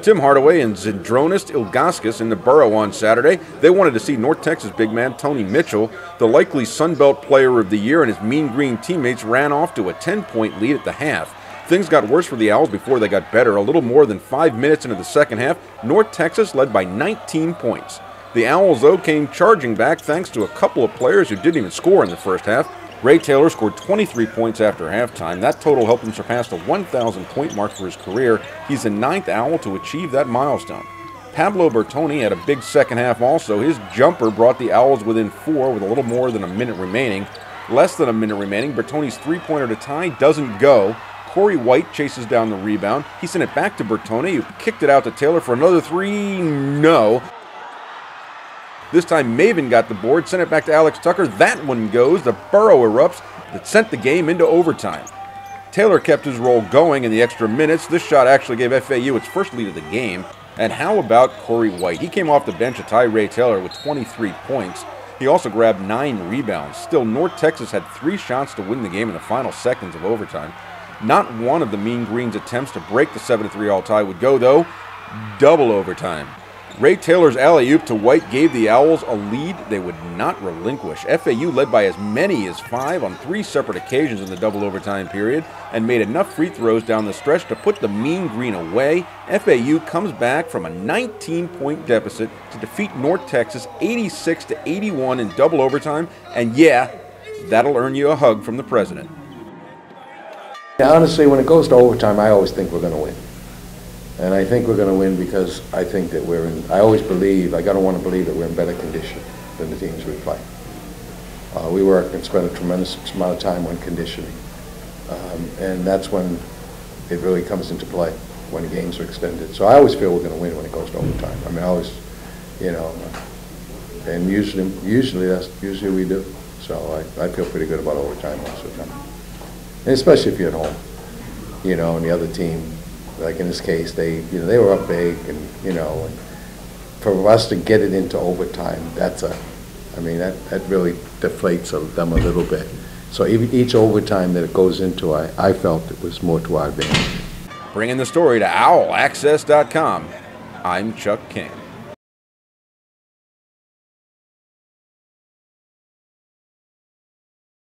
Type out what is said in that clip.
Tim Hardaway and Zydrunas Ilgauskas in the Borough on Saturday. They wanted to see North Texas big man Tony Mitchell, the likely Sunbelt Player of the Year, and his mean green teammates ran off to a 10-point lead at the half. Things got worse for the Owls before they got better. A little more than 5 minutes into the second half, North Texas led by 19 points. The Owls, though, came charging back thanks to a couple of players who didn't even score in the first half. Ray Taylor scored 23 points after halftime. That total helped him surpass the 1,000-point mark for his career. He's the 9th Owl to achieve that milestone. Pablo Bertoni had a big second half also. His jumper brought the Owls within 4 with a little more than a minute remaining. Less than a minute remaining, Bertoni's three-pointer to tie doesn't go. Corey White chases down the rebound. He sent it back to Bertoni, who kicked it out to Taylor for another three. No. This time Maven got the board, sent it back to Alex Tucker. That one goes. The Borough erupts that sent the game into overtime. Taylor kept his roll going in the extra minutes. This shot actually gave FAU its first lead of the game. And how about Corey White? He came off the bench to tie Ray Taylor with 23 points. He also grabbed 9 rebounds. Still, North Texas had 3 shots to win the game in the final seconds of overtime. Not one of the Mean Green's attempts to break the 7-3 all tie would go, though. Double overtime. Ray Taylor's alley-oop to White gave the Owls a lead they would not relinquish. FAU led by as many as 5 on 3 separate occasions in the double overtime period and made enough free throws down the stretch to put the Mean Green away. FAU comes back from a 19-point deficit to defeat North Texas 86-81 in double overtime, and yeah, that'll earn you a hug from the president. Yeah, honestly, when it goes to overtime, I always think we're going to win. And I think we're going to win because I think that I always believe, I got to want to believe that we're in better condition than the teams we play. We work and spend a tremendous amount of time on conditioning. And that's when it really comes into play, when the games are extended. So I always feel we're going to win when it goes to overtime. I mean, I always, you know, and usually we do. So I feel pretty good about overtime most of the time. And especially if you're at home, you know, and the other team, like in this case, they were up big, and and for us to get it into overtime, that really deflates them a little bit. So each overtime that it goes into, I felt it was more to our advantage. Bringing the story to OwlAccess.com, I'm Chuck King.